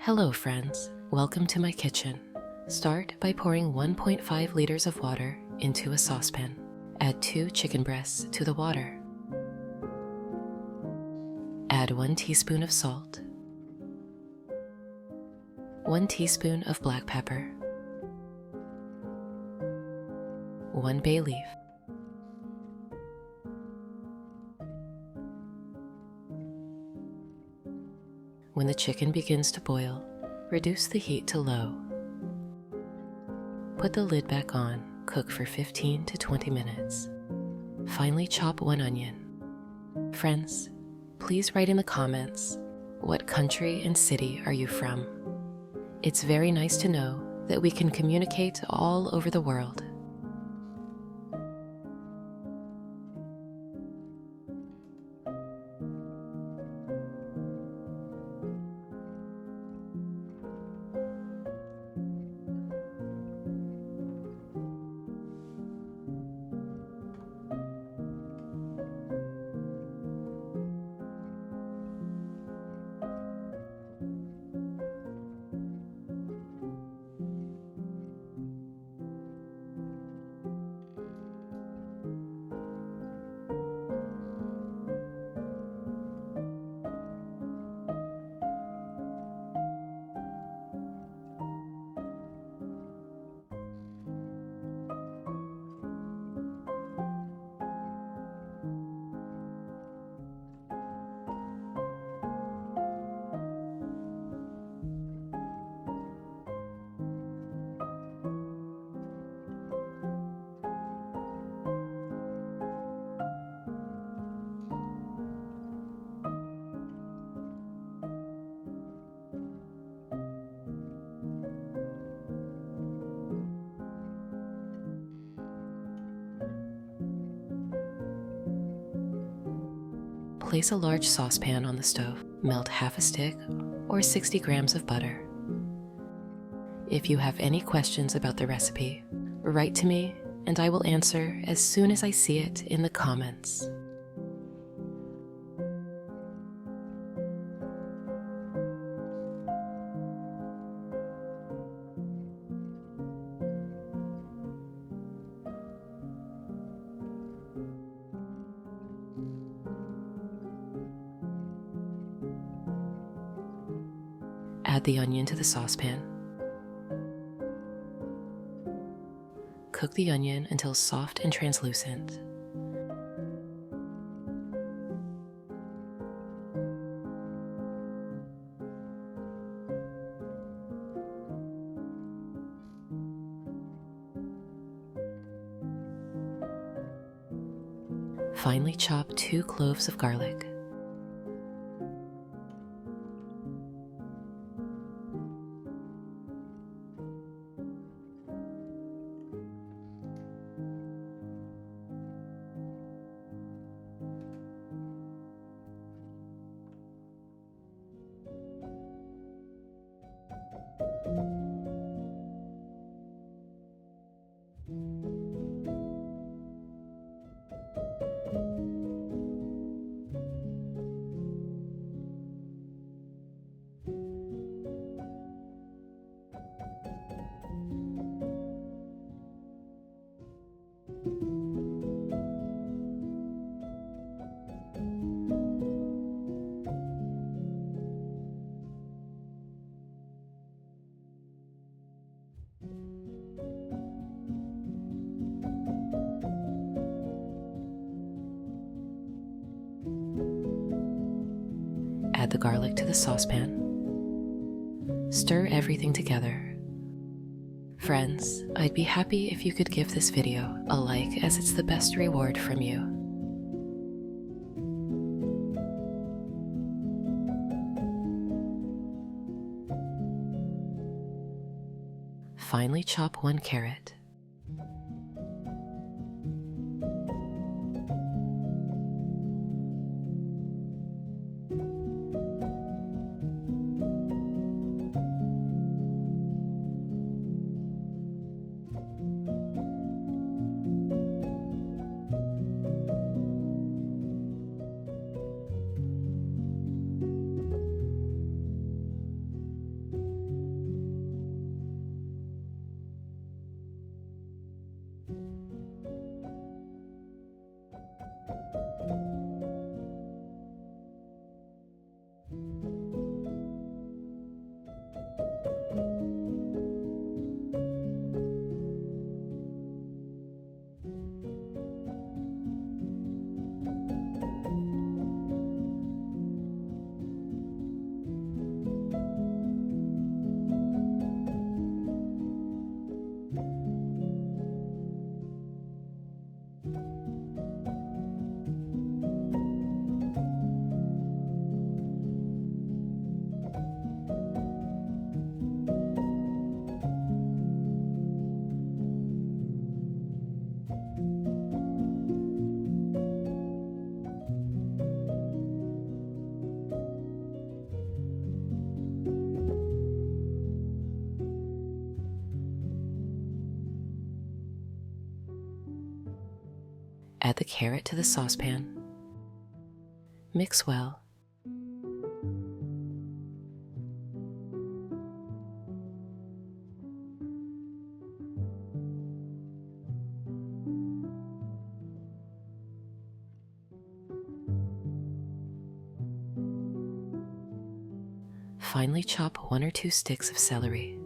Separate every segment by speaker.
Speaker 1: Hello friends, welcome to my kitchen. Start by pouring 1.5 liters of water into a saucepan. Add 2 chicken breasts to the water. Add 1 teaspoon of salt, 1 teaspoon of black pepper, 1 bay leaf, When the chicken begins to boil, reduce the heat to low. Put the lid back on, cook for 15 to 20 minutes. Finally, chop 1 onion. Friends, please write in the comments, what country and city are you from? It's very nice to know that we can communicate all over the world. Place a large saucepan on the stove. Melt half a stick or 60 grams of butter. If you have any questions about the recipe, write to me and I will answer as soon as I see it in the comments. Add the onion to the saucepan. Cook the onion until soft and translucent. Finely chop 2 cloves of garlic. Add the garlic to the saucepan. Stir everything together. Friends, I'd be happy if you could give this video a like as it's the best reward from you. Finely chop 1 carrot. Add the carrot to the saucepan. Mix well. Finely chop 1 or 2 sticks of celery.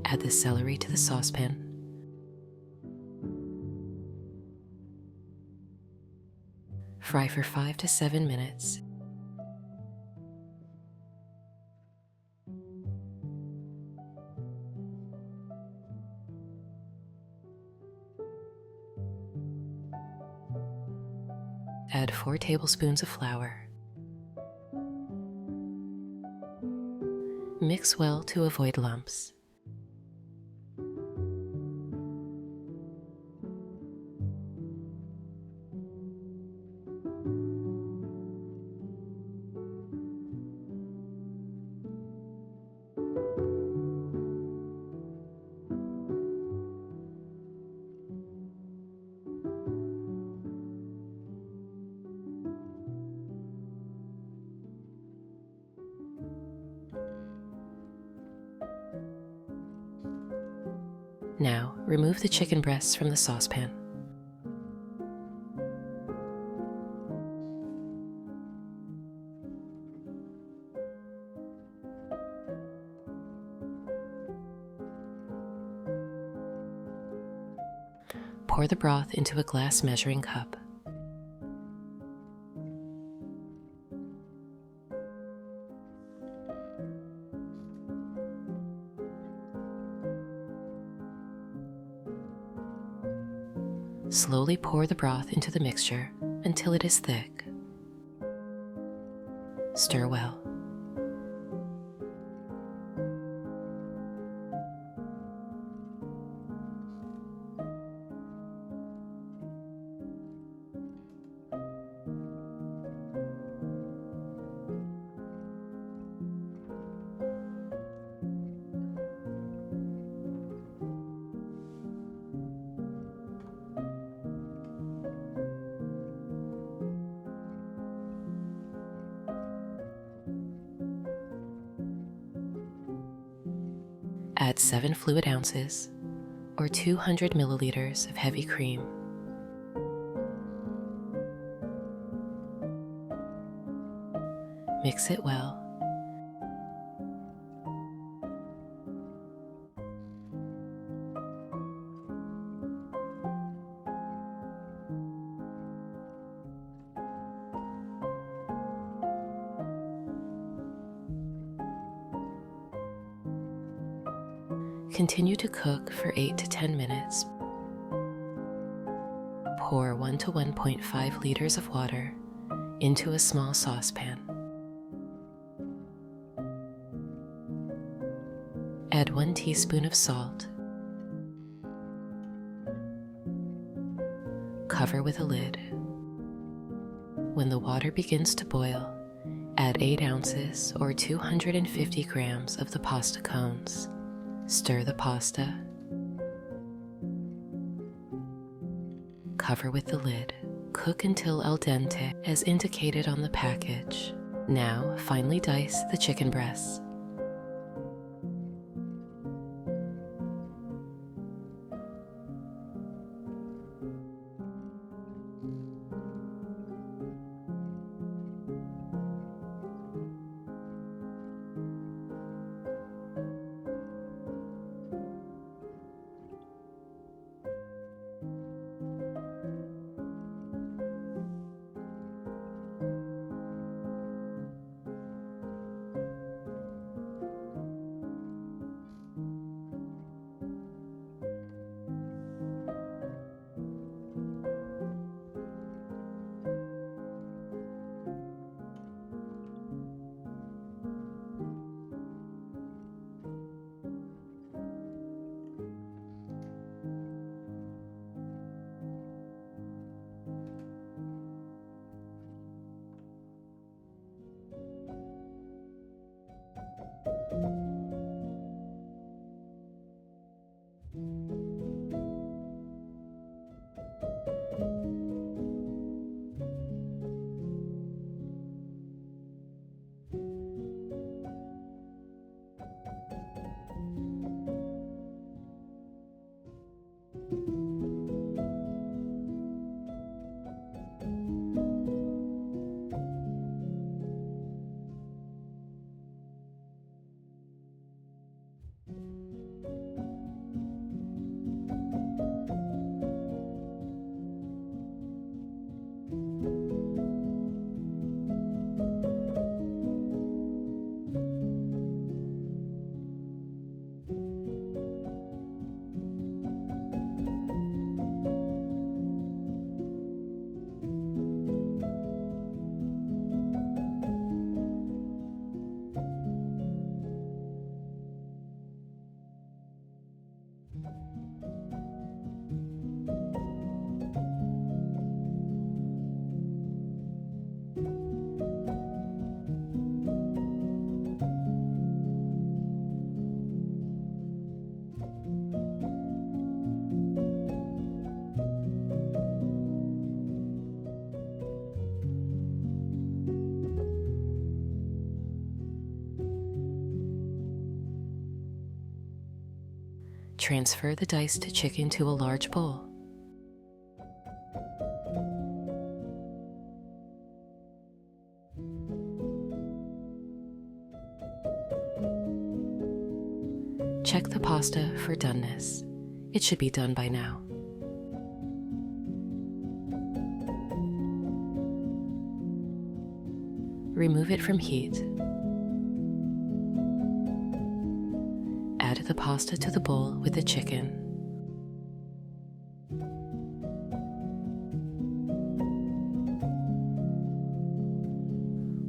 Speaker 1: Add the celery to the saucepan. Fry for 5 to 7 minutes. Add 4 tablespoons of flour. Mix well to avoid lumps. Now, remove the chicken breasts from the saucepan. Pour the broth into a glass measuring cup. Slowly pour the broth into the mixture until it is thick. Stir well. Add 7 fluid ounces, or 200 milliliters of heavy cream. Mix it well. Continue to cook for 8 to 10 minutes. Pour 1 to 1.5 liters of water into a small saucepan. Add 1 teaspoon of salt. Cover with a lid. When the water begins to boil, add 8 ounces or 250 grams of the pasta cones. Stir the pasta. Cover with the lid. Cook until al dente as indicated on the package. Now finely dice the chicken breasts. Transfer the diced chicken to a large bowl. Check the pasta for doneness. It should be done by now. Remove it from heat. Add the pasta to the bowl with the chicken.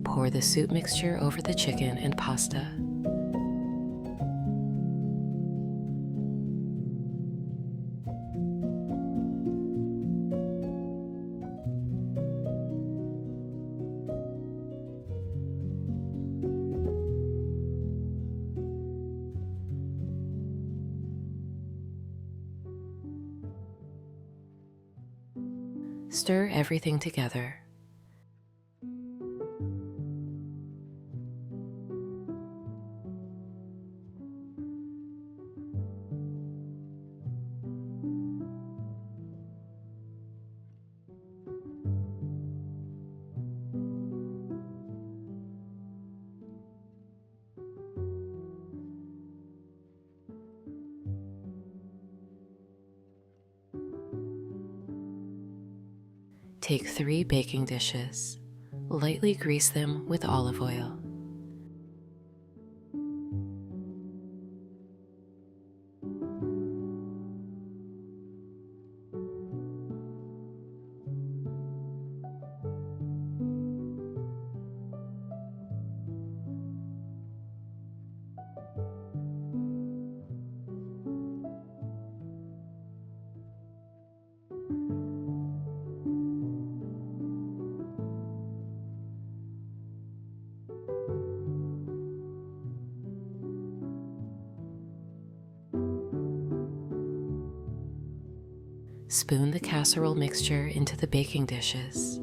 Speaker 1: Pour the soup mixture over the chicken and pasta. Stir everything together. Take 3 baking dishes. Lightly grease them with olive oil. Spoon the casserole mixture into the baking dishes.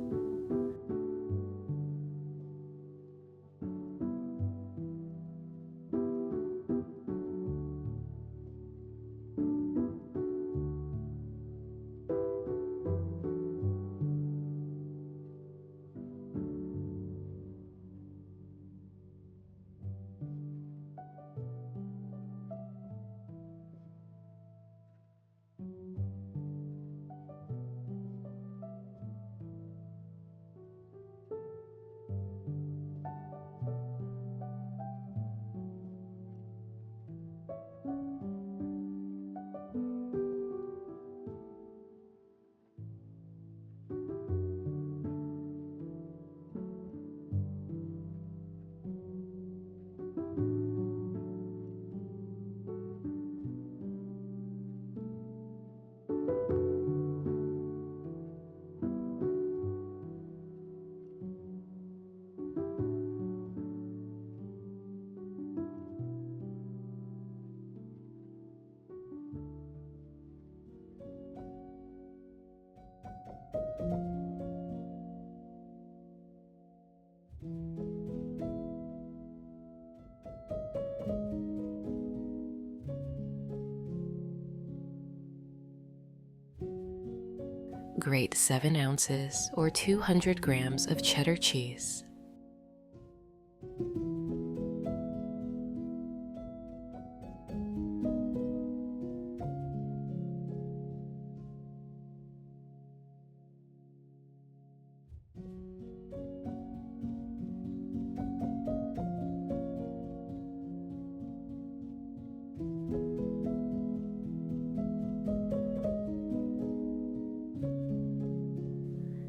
Speaker 1: Grate 7 ounces or 200 grams of cheddar cheese.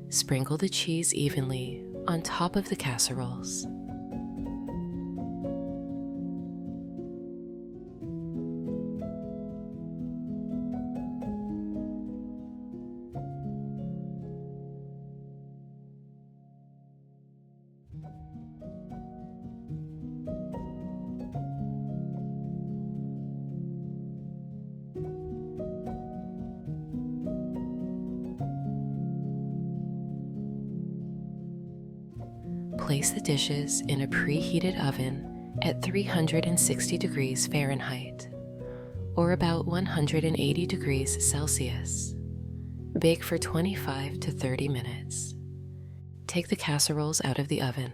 Speaker 1: Sprinkle the cheese evenly on top of the casseroles. Place the dishes in a preheated oven at 360 degrees Fahrenheit, or about 180 degrees Celsius. Bake for 25 to 30 minutes. Take the casseroles out of the oven.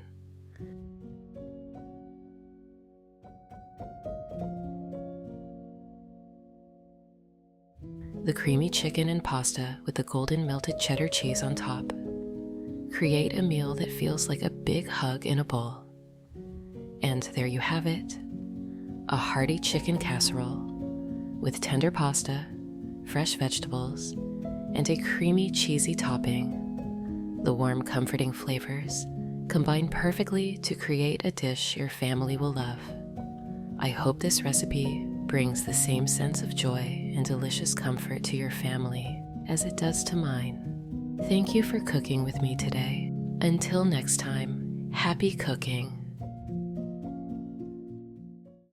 Speaker 1: The creamy chicken and pasta with the golden melted cheddar cheese on top. Create a meal that feels like a big hug in a bowl. And there you have it, a hearty chicken casserole with tender pasta, fresh vegetables, and a creamy, cheesy topping. The warm, comforting flavors combine perfectly to create a dish your family will love. I hope this recipe brings the same sense of joy and delicious comfort to your family as it does to mine. Thank you for cooking with me today. Until next time, happy cooking.